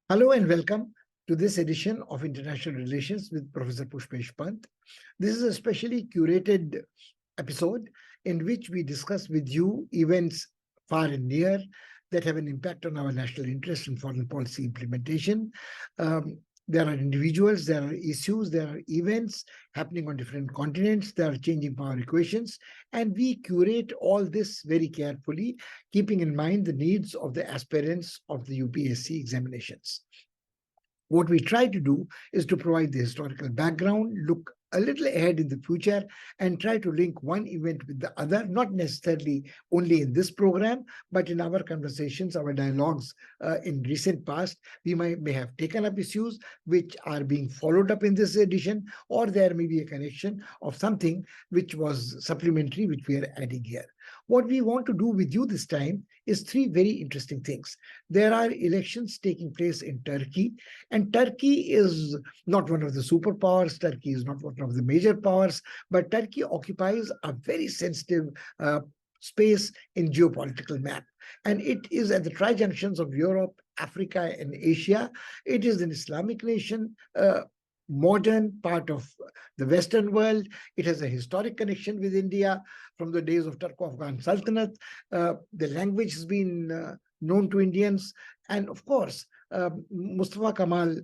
Hello and welcome to this edition of International Relations with Professor Pushpesh Pant. This is a specially curated episode in which we discuss with you events far and near that have an impact on our national interest and foreign policy implementation. There are individuals, there are issues, there are events happening on different continents, there are changing power equations, and we curate all this very carefully, keeping in mind the needs of the aspirants of the UPSC examinations. What we try to do is to provide the historical background, look a little ahead in the future, and try to link one event with the other, not necessarily only in this program, but in our conversations, our dialogues in recent past. We may have taken up issues which are being followed up in this edition, or there may be a connection of something which was supplementary, which we are adding here. What we want to do with you this time is three very interesting things. There are elections taking place in Turkey, and Turkey is not one of the superpowers. Turkey is not one of the major powers, but Turkey occupies a very sensitive space in geopolitical map. And it is at the trijunctions of Europe, Africa, and Asia. It is an Islamic nation, modern part of the Western world. It has a historic connection with India from the days of Turko-Afghan Sultanate. The language has been known to Indians. And of course, Mustafa Kemal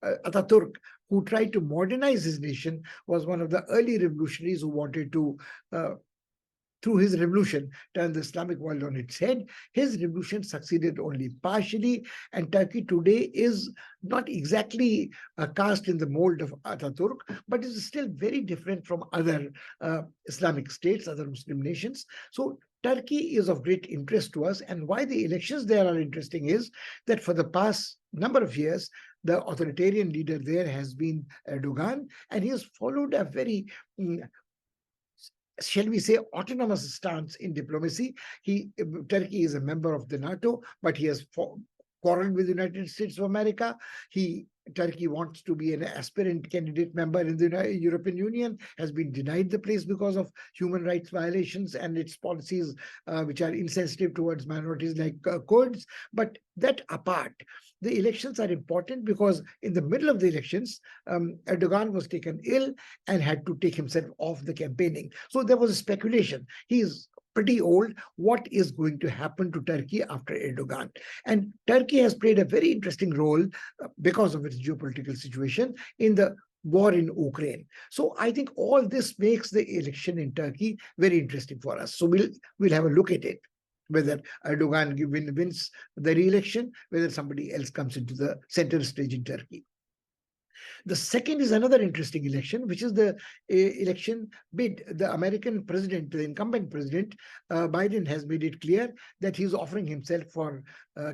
Ataturk, who tried to modernize his nation, was one of the early revolutionaries who wanted to through his revolution, turn the Islamic world on its head. His revolution succeeded only partially, and Turkey today is not exactly cast in the mold of Ataturk, but is still very different from other Islamic states, other Muslim nations. So Turkey is of great interest to us, and why the elections there are interesting is that for the past number of years, the authoritarian leader there has been Erdogan, and he has followed a very shall we say, autonomous stance in diplomacy. Turkey is a member of the NATO, but he has quarreled with the United States of America. Turkey wants to be an aspirant candidate member in the European Union, has been denied the place because of human rights violations and its policies, which are insensitive towards minorities like Kurds. But that apart, the elections are important because in the middle of the elections, Erdogan was taken ill and had to take himself off the campaigning. So there was a speculation. He is pretty old. What is going to happen to Turkey after Erdogan? And Turkey has played a very interesting role because of its geopolitical situation in the war in Ukraine. So I think all this makes the election in Turkey very interesting for us. So we'll have a look at it, whether Erdogan wins the re-election, whether somebody else comes into the center stage in Turkey. The second is another interesting election, which is the election bid. The American president, the incumbent president, Biden, has made it clear that he's offering himself for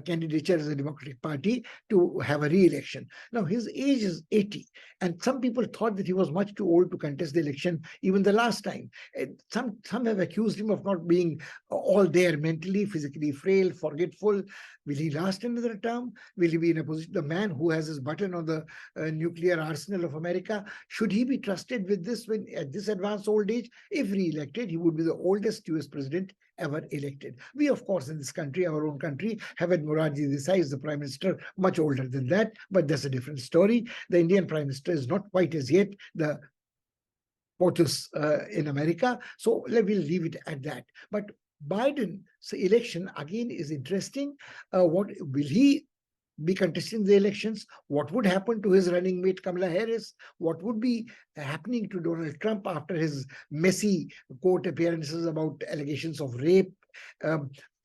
candidature as a Democratic Party to have a re-election. Now, his age is 80, and some people thought that he was much too old to contest the election even the last time. Some have accused him of not being all there mentally, physically frail, forgetful. Will he last another term? Will he be in a position? The man who has his button on the nuclear arsenal of America, should he be trusted with this when at this advanced old age? If re-elected, he would be the oldest US president ever elected. We, of course, in this country, our own country, have had Morarji Desai as the prime minister, much older than that, but that's a different story. The Indian prime minister is not quite as yet the POTUS in America, so we'll leave it at that. But Biden's election again is interesting. What will he be contesting the elections? What would happen to his running mate Kamala Harris? What would be happening to Donald Trump after his messy court appearances about allegations of rape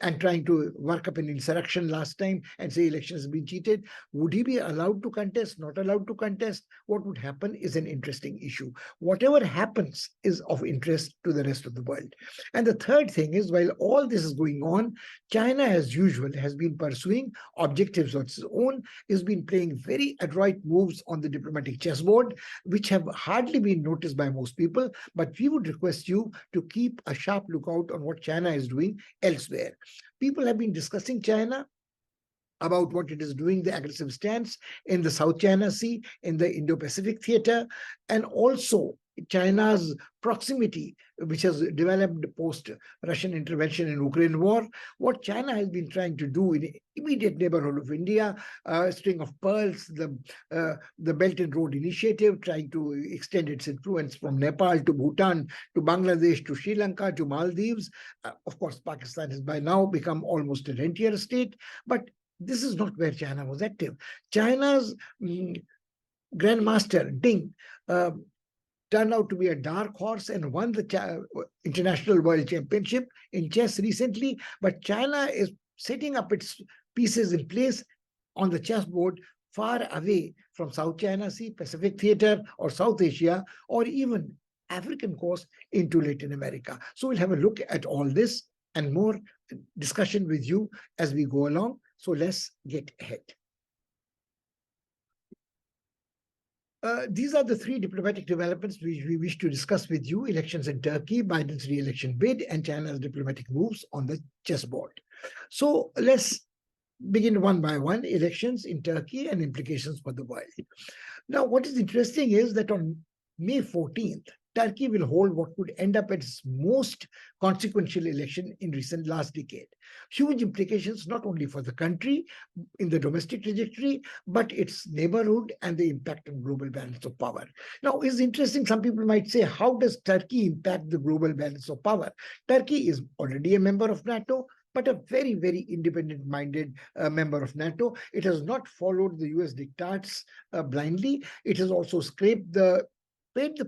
and trying to work up an insurrection last time and say elections have been cheated? Would he be allowed to contest, not allowed to contest? What would happen is an interesting issue. Whatever happens is of interest to the rest of the world. And the third thing is, while all this is going on, China, as usual, has been pursuing objectives of its own, has been playing very adroit moves on the diplomatic chessboard, which have hardly been noticed by most people. But we would request you to keep a sharp lookout on what China is doing elsewhere. People have been discussing China about what it is doing, the aggressive stance in the South China Sea, in the Indo-Pacific theater, and also China's proximity, which has developed post-Russian intervention in Ukraine war, what China has been trying to do in the immediate neighborhood of India, string of pearls, the Belt and Road Initiative, trying to extend its influence from Nepal to Bhutan to Bangladesh to Sri Lanka to Maldives. Of course, Pakistan has by now become almost a rentier state, but this is not where China was active. China's Grandmaster Ding turned out to be a dark horse and won the International World Championship in chess recently. But China is setting up its pieces in place on the chessboard far away from South China Sea, Pacific Theater, or South Asia, or even African coast into Latin America. So we'll have a look at all this and more discussion with you as we go along. So let's get ahead. These are the three diplomatic developments which we wish to discuss with you: elections in Turkey, Biden's re-election bid, and China's diplomatic moves on the chessboard. So let's begin one by one: elections in Turkey and implications for the world. Now, what is interesting is that on May 14th, Turkey will hold what could end up its most consequential election in last decade. Huge implications not only for the country in the domestic trajectory, but its neighborhood and the impact on global balance of power. Now, it's interesting, some people might say, how does Turkey impact the global balance of power? Turkey is already a member of NATO, but a very, very independent-minded member of NATO. It has not followed the US diktats blindly. It has also paid the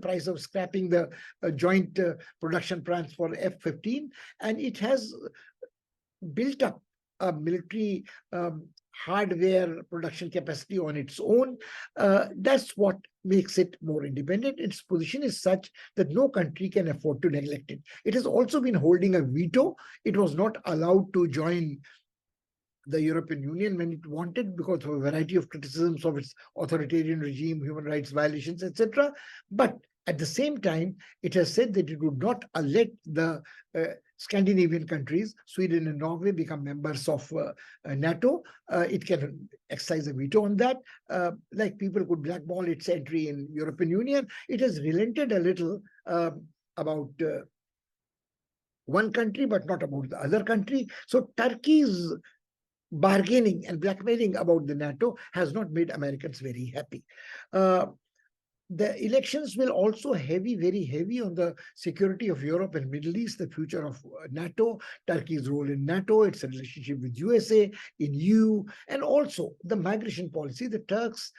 price of scrapping the joint production plans for F-15, and it has built up a military hardware production capacity on its own. That's what makes it more independent. Its position is such that no country can afford to neglect it. It has also been holding a veto. It was not allowed to join the European Union when it wanted because of a variety of criticisms of its authoritarian regime, human rights violations, etc. But at the same time, it has said that it would not let the Scandinavian countries, Sweden and Norway, become members of NATO. It can exercise a veto on that. Like people could blackball its entry in European Union. It has relented a little about one country, but not about the other country. So Turkey's bargaining and blackmailing about the NATO has not made Americans very happy. The elections will also very heavy on the security of Europe and Middle East, the future of NATO, Turkey's role in NATO, its relationship with USA, in EU, and also the migration policy. The Turks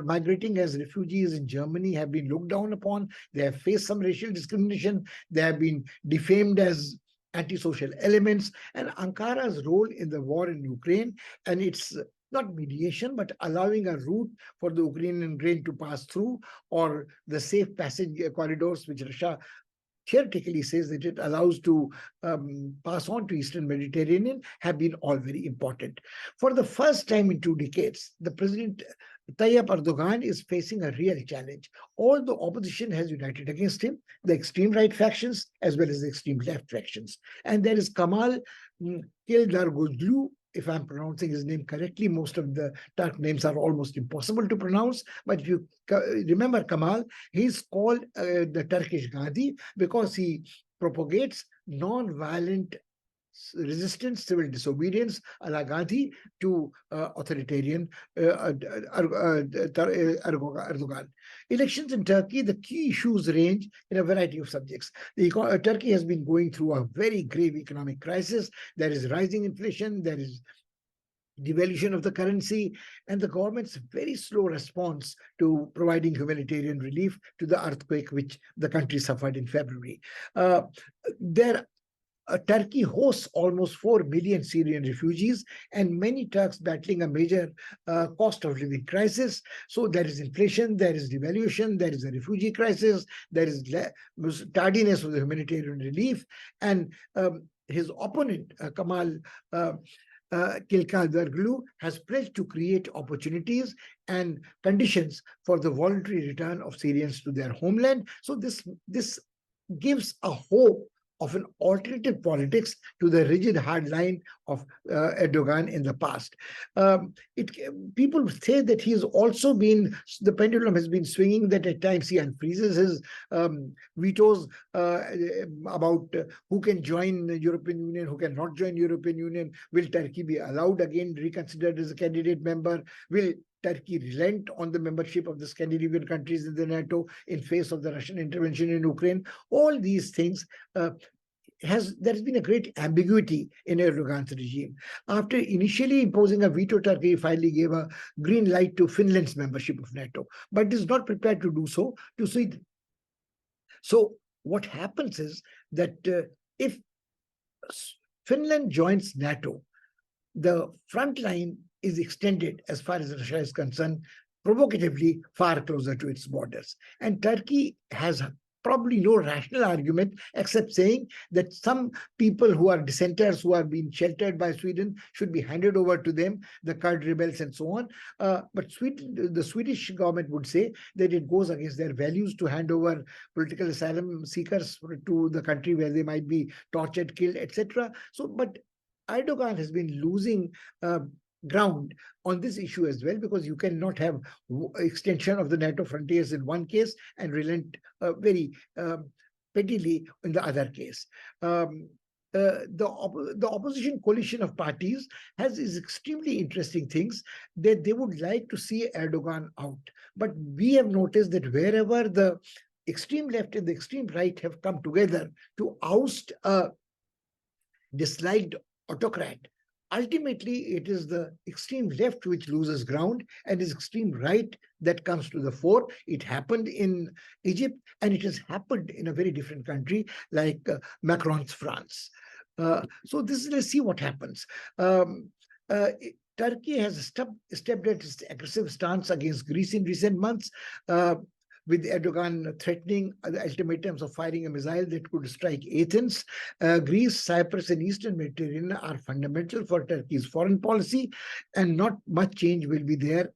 migrating as refugees in Germany have been looked down upon. They have faced some racial discrimination. They have been defamed as antisocial elements, and Ankara's role in the war in Ukraine and its not mediation, but allowing a route for the Ukrainian grain to pass through, or the safe passage corridors, which Russia theoretically says that it allows to pass on to Eastern Mediterranean, have been all very important. For the first time in 2 decades, the President Tayyip Erdogan is facing a real challenge. All the opposition has united against him, the extreme right factions as well as the extreme left factions. And there is Kemal Kılıçdaroğlu, if I'm pronouncing his name correctly. Most of the Turk names are almost impossible to pronounce. But if you remember Kemal, he's called the Turkish Gandhi because he propagates non-violent resistance, civil disobedience, a la Gandhi, to authoritarian Erdogan. Elections in Turkey, the key issues range in a variety of subjects. Turkey has been going through a very grave economic crisis. There is rising inflation, there is devaluation of the currency, and the government's very slow response to providing humanitarian relief to the earthquake which the country suffered in February. Turkey hosts almost 4 million Syrian refugees, and many Turks battling a major cost of living crisis. So there is inflation, there is devaluation, there is a refugee crisis, there is tardiness of the humanitarian relief, and his opponent, Kemal Kılıçdaroğlu, has pledged to create opportunities and conditions for the voluntary return of Syrians to their homeland. So this gives a hope of an alternative politics to the rigid hard line of Erdogan in the past. People say that he has also been, the pendulum has been swinging, that at times he unfreezes his vetoes about who can join the European Union, who cannot join European Union. Will Turkey be allowed again, reconsidered as a candidate member? Will Turkey relent on the membership of the Scandinavian countries in the NATO in face of the Russian intervention in Ukraine? All these things, there has been a great ambiguity in Erdogan's regime. After initially imposing a veto, Turkey finally gave a green light to Finland's membership of NATO, but is not prepared to do so to Sweden. So what happens is that if Finland joins NATO, the front line is extended, as far as Russia is concerned, provocatively far closer to its borders. And Turkey has probably no rational argument except saying that some people who are dissenters, who are being sheltered by Sweden, should be handed over to them, the Kurd rebels and so on. But the Swedish government would say that it goes against their values to hand over political asylum seekers to the country where they might be tortured, killed, etc. So, but Erdogan has been losing ground on this issue as well, because you cannot have extension of the NATO frontiers in one case and relent very pettily in the other case. The opposition coalition of parties has these extremely interesting things that they would like to see Erdogan out. But we have noticed that wherever the extreme left and the extreme right have come together to oust a disliked autocrat, ultimately it is the extreme left which loses ground and is extreme right that comes to the fore. It happened in Egypt, and it has happened in a very different country like Macron's France. So let's see what happens. Turkey has stepped at its aggressive stance against Greece in recent months, with Erdogan threatening the ultimatums of firing a missile that could strike Athens. Greece, Cyprus, and Eastern Mediterranean are fundamental for Turkey's foreign policy, and not much change will be there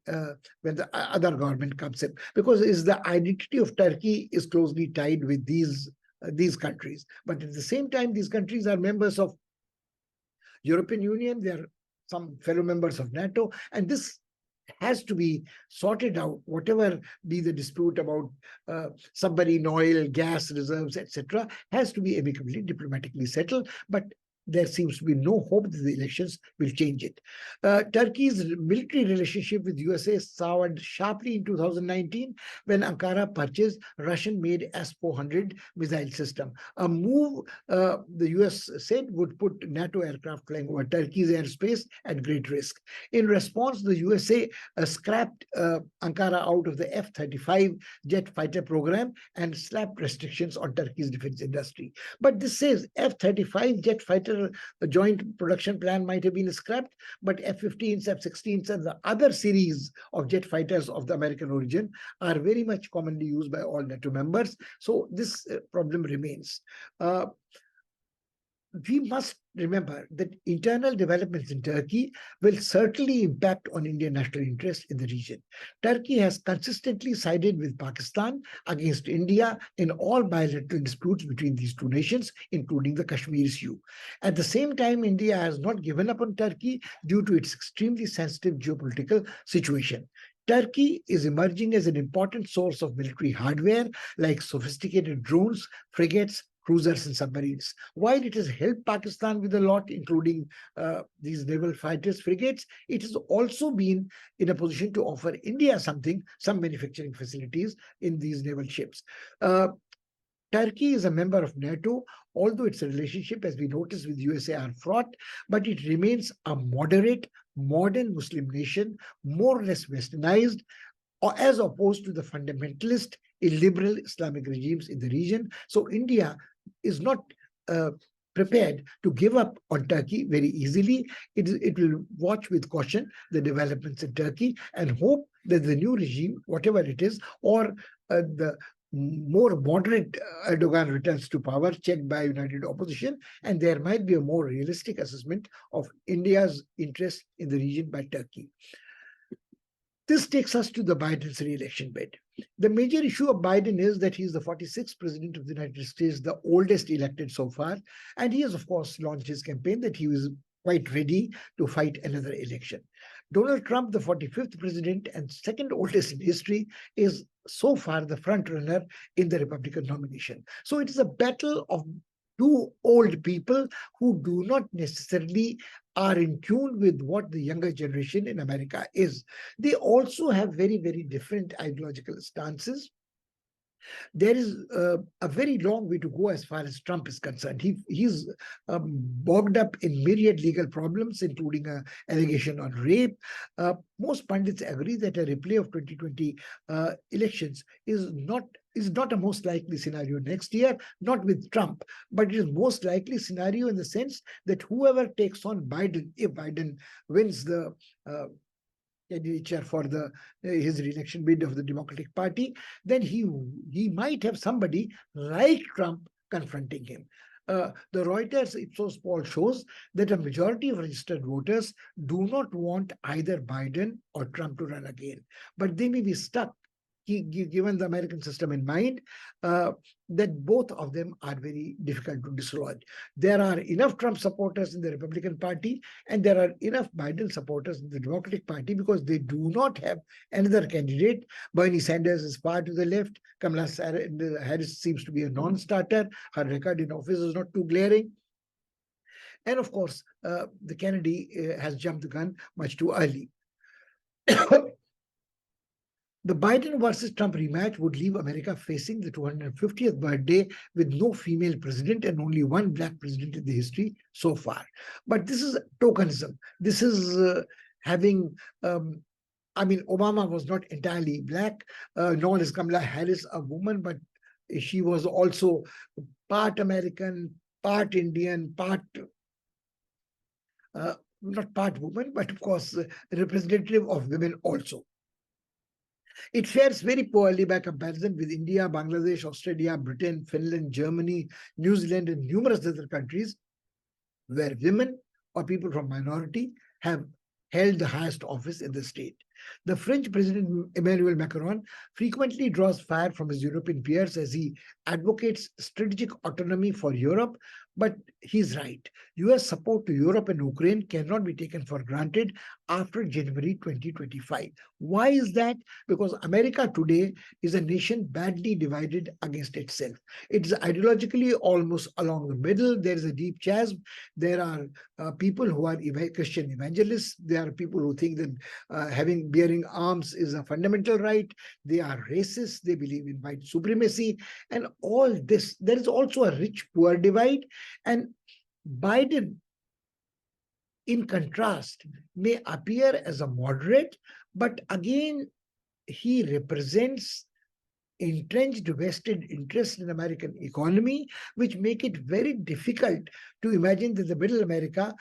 when the other government comes in, because the identity of Turkey is closely tied with these countries. But at the same time, these countries are members of European Union. They are some fellow members of NATO, and this has to be sorted out, whatever be the dispute about submarine oil, gas reserves, etc., has to be amicably, diplomatically settled. But there seems to be no hope that the elections will change it. Turkey's military relationship with USA soured sharply in 2019 when Ankara purchased Russian-made S-400 missile system. A move the US said would put NATO aircraft flying over Turkey's airspace at great risk. In response, the USA scrapped Ankara out of the F-35 jet fighter program and slapped restrictions on Turkey's defense industry. But this says F-35 jet fighter joint production plan might have been scrapped, but F-15s, F-16s, and the other series of jet fighters of the American origin are very much commonly used by all NATO members. So this problem remains. We must remember that internal developments in Turkey will certainly impact on Indian national interest in the region. Turkey has consistently sided with Pakistan against India in all bilateral disputes between these two nations, including the Kashmir issue. At the same time, India has not given up on Turkey due to its extremely sensitive geopolitical situation. Turkey is emerging as an important source of military hardware like sophisticated drones, frigates, cruisers, and submarines. While it has helped Pakistan with a lot, including these naval fighters, frigates, it has also been in a position to offer India some manufacturing facilities in these naval ships. Turkey is a member of NATO, although its relationship, as we noticed with USA, are fraught, but it remains a moderate, modern Muslim nation, more or less westernized, or as opposed to the fundamentalist, illiberal Islamic regimes in the region. So India is not prepared to give up on Turkey very easily. It will watch with caution the developments in Turkey and hope that the new regime, whatever it is, or the more moderate Erdogan returns to power, checked by united opposition, and there might be a more realistic assessment of India's interest in the region by Turkey. This takes us to the Biden's re-election bid. The major issue of Biden is that he is the 46th president of the United States, the oldest elected so far. And he has, of course, launched his campaign that he was quite ready to fight another election. Donald Trump, the 45th president and second oldest in history, is so far the front runner in the Republican nomination. So it is a battle of two old people who do not necessarily are in tune with what the younger generation in America is. They also have very, very different ideological stances. There is a very long way to go as far as Trump is concerned. He's bogged up in myriad legal problems, including an allegation on rape. Most pundits agree that a replay of 2020 elections is not a most likely scenario next year, not with Trump, but it is most likely scenario in the sense that whoever takes on Biden, if Biden wins the candidature for his re-election bid of the Democratic Party, then he might have somebody like Trump confronting him. The Reuters Ipsos poll shows that a majority of registered voters do not want either Biden or Trump to run again, but they may be stuck, given the American system in mind, that both of them are very difficult to dislodge. There are enough Trump supporters in the Republican Party, and there are enough Biden supporters in the Democratic Party because they do not have another candidate. Bernie Sanders is far to the left. Kamala Harris seems to be a non-starter. Her record in office is not too glaring. And of course, the Kennedy has jumped the gun much too early. The Biden versus Trump rematch would leave America facing the 250th birthday with no female president and only one black president in the history so far. But this is tokenism. This is having, Obama was not entirely black, nor is Kamala Harris a woman, but she was also part American, part Indian, not part woman, but of course, representative of women also. It fares very poorly by comparison with India, Bangladesh, Australia, Britain, Finland, Germany, New Zealand, and numerous other countries where women or people from minority have held the highest office in the state. The French President Emmanuel Macron frequently draws fire from his European peers as he advocates strategic autonomy for Europe, but he's right. US support to Europe and Ukraine cannot be taken for granted after January 2025. Why is that? Because America today is a nation badly divided against itself. It is ideologically almost along the middle. There is a deep chasm. There are people who are Christian evangelists. There are people who think that bearing arms is a fundamental right. They are racist. They believe in white supremacy. And all this, there is also a rich-poor divide. And Biden, in contrast, may appear as a moderate, but again, he represents entrenched vested interest in American economy, which make it very difficult to imagine that the middle America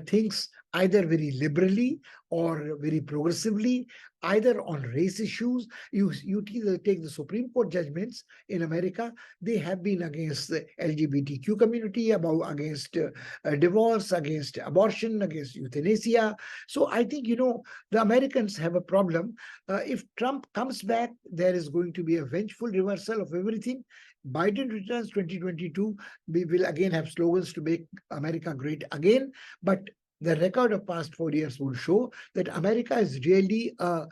thinks either very liberally or very progressively, either on race issues. You take the Supreme Court judgments in America, they have been against the LGBTQ community, against divorce, against abortion, against euthanasia. So I think, the Americans have a problem. If Trump comes back, there is going to be a vengeful reversal of everything. Biden returns 2022, we will again have slogans to make America great again. But the record of past 4 years will show that America is really a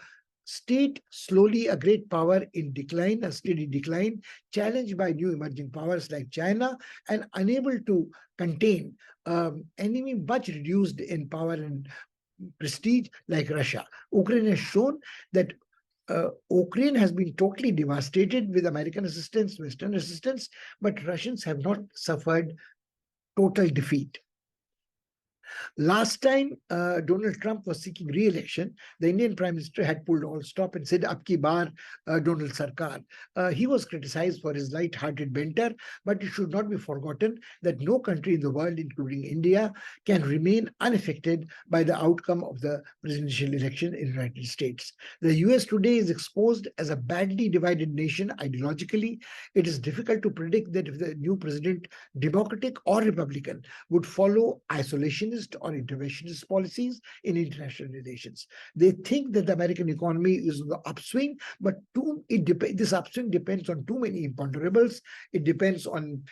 state, slowly a great power in decline, a steady decline, challenged by new emerging powers like China, and unable to contain enemy much reduced in power and prestige like Russia. Ukraine has shown that Ukraine has been totally devastated with American assistance, Western assistance, but Russians have not suffered total defeat. Last time Donald Trump was seeking re-election, the Indian Prime Minister had pulled all stop and said, "Ab ki baar, Donald Sarkar." He was criticized for his light-hearted banter, but it should not be forgotten that no country in the world, including India, can remain unaffected by the outcome of the presidential election in the United States. The US today is exposed as a badly divided nation ideologically. It is difficult to predict that if the new president, Democratic or Republican, would follow isolationist protectionist or interventionist policies in international relations. They think that the American economy is on the upswing, but this upswing depends on too many imponderables. It depends on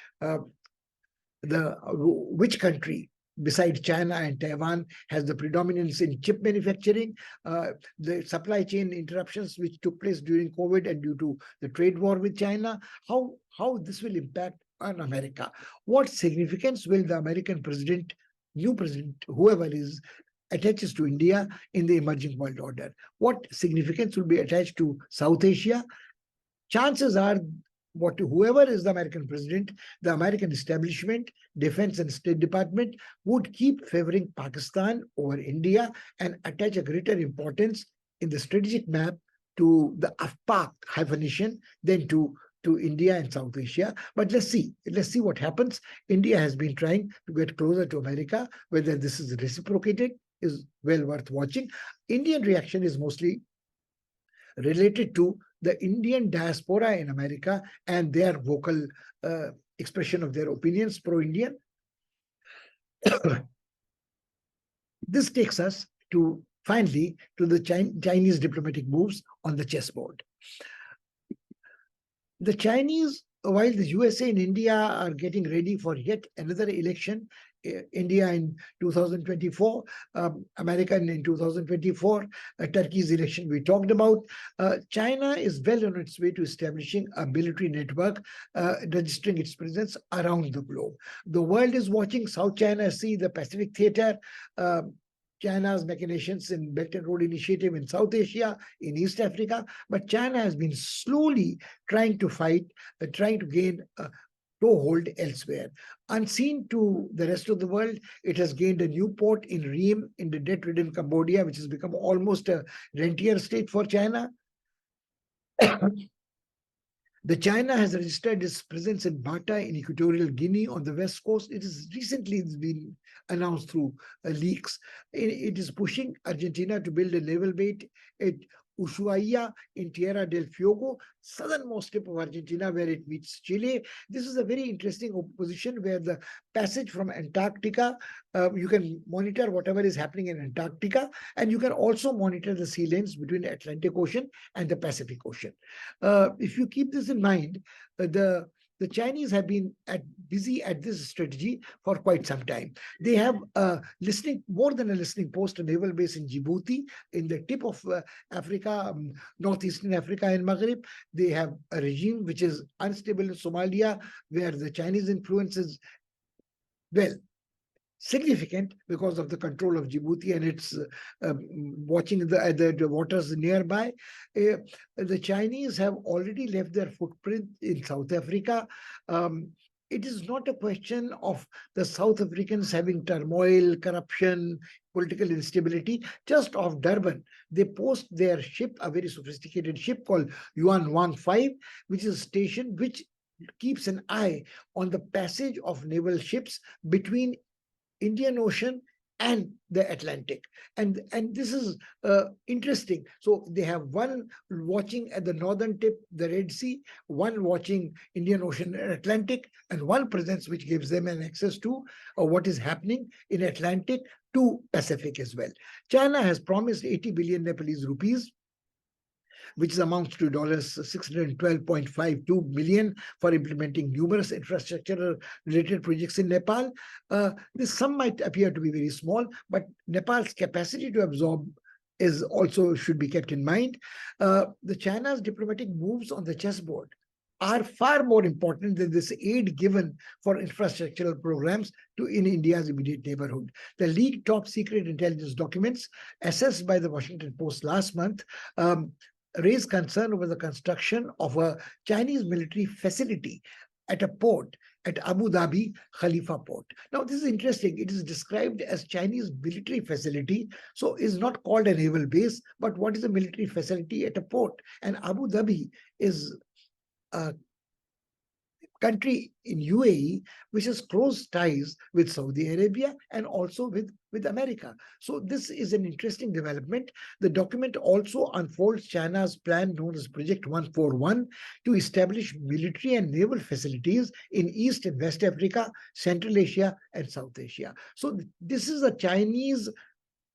which country besides China and Taiwan has the predominance in chip manufacturing, the supply chain interruptions which took place during COVID and due to the trade war with China, how this will impact on America. What significance will the American president, new president, whoever is, attaches to India in the emerging world order? What significance will be attached to South Asia? Chances are whoever is the American president, the American establishment, Defense and State Department would keep favoring Pakistan over India and attach a greater importance in the strategic map to the AFPAC hyphenation than to India and South Asia. But let's see what happens. India has been trying to get closer to America. Whether this is reciprocated is well worth watching. Indian reaction is mostly related to the Indian diaspora in America and their vocal expression of their opinions pro-Indian. This takes us to finally to the Chinese diplomatic moves on the chessboard. The Chinese, while the USA and India are getting ready for yet another election, India in 2024, America in 2024, Turkey's election we talked about. China is well on its way to establishing a military network, registering its presence around the globe. The world is watching South China Sea, the Pacific Theater, China's machinations in Belt and Road Initiative in South Asia, in East Africa, but China has been slowly trying to gain a toehold elsewhere. Unseen to the rest of the world, it has gained a new port in Ream in the debt-ridden Cambodia, which has become almost a rentier state for China. The China has registered its presence in Bata in Equatorial Guinea on the west coast. It is recently been announced through leaks. It is pushing Argentina to build a naval base at Ushuaia in Tierra del Fuego, southernmost tip of Argentina, where it meets Chile. This is a very interesting position where the passage from Antarctica, you can monitor whatever is happening in Antarctica, and you can also monitor the sea lanes between the Atlantic Ocean and the Pacific Ocean. If you keep this in mind, the Chinese have been busy at this strategy for quite some time. They have more than a listening post, a naval base in Djibouti, in the tip of Africa, northeastern Africa and Maghreb. They have a regime which is unstable in Somalia, where the Chinese influence is, well, significant because of the control of Djibouti and its watching the waters nearby. The Chinese have already left their footprint in South Africa. It is not a question of the South Africans having turmoil, corruption, political instability. Just off Durban, they post their ship, a very sophisticated ship called Yuan Wang 5, which is a station which keeps an eye on the passage of naval ships between Indian Ocean and the Atlantic. And this is interesting. So they have one watching at the northern tip, the Red Sea, one watching Indian Ocean and Atlantic, and one presence which gives them an access to what is happening in Atlantic to Pacific as well. China has promised 80 billion Nepalese rupees, which amounts to $612.52 million for implementing numerous infrastructure-related projects in Nepal. This sum might appear to be very small, but Nepal's capacity to absorb is also should be kept in mind. The China's diplomatic moves on the chessboard are far more important than this aid given for infrastructural programs in India's immediate neighborhood. The leaked top secret intelligence documents assessed by the Washington Post last month raised concern over the construction of a Chinese military facility at a port at Abu Dhabi Khalifa Port. Now, this is interesting. It is described as Chinese military facility, so is not called a naval base, but what is a military facility at a port? And Abu Dhabi is country in UAE, which has close ties with Saudi Arabia and also with America. So this is an interesting development. The document also unfolds China's plan known as Project 141 to establish military and naval facilities in East and West Africa, Central Asia, and South Asia. So this is a Chinese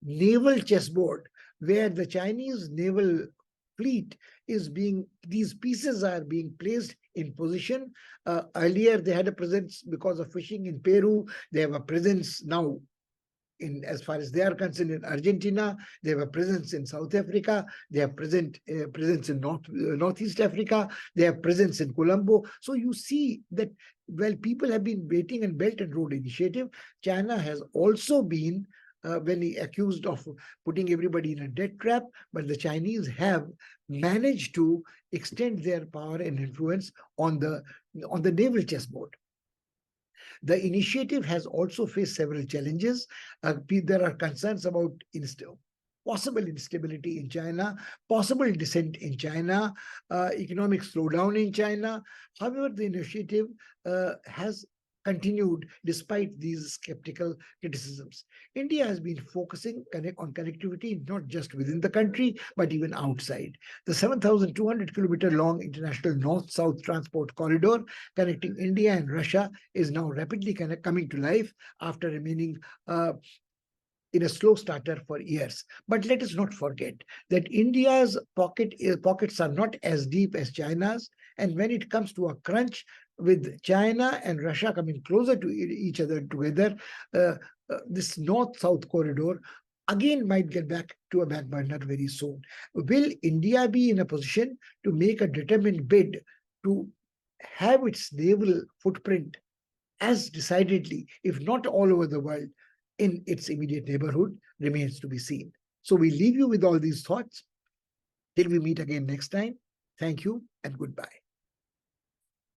naval chessboard where the Chinese naval fleet is being, these pieces are being placed in position. Earlier, they had a presence because of fishing in Peru. They have a presence now in, as far as they are concerned, in Argentina. They have a presence in South Africa. They have presence in Northeast Africa. They have presence in Colombo. So you see that while people have been waiting and Belt and Road Initiative, China has also been when he accused of putting everybody in a debt trap, but the Chinese have managed to extend their power and influence on the naval chessboard. The initiative has also faced several challenges. There are concerns about possible instability in China, possible dissent in China, economic slowdown in China. However, the initiative has continued despite these skeptical criticisms. India has been focusing on connectivity not just within the country, but even outside. The 7,200-kilometer long international north-south transport corridor connecting India and Russia is now rapidly coming to life after remaining in a slow starter for years. But let us not forget that India's pockets are not as deep as China's. And when it comes to a crunch, with China and Russia coming closer to each other together, this north-south corridor again might get back to a back burner very soon. Will India be in a position to make a determined bid to have its naval footprint as decidedly, if not all over the world, in its immediate neighborhood, remains to be seen. So we leave you with all these thoughts. Till we meet again next time, thank you and goodbye.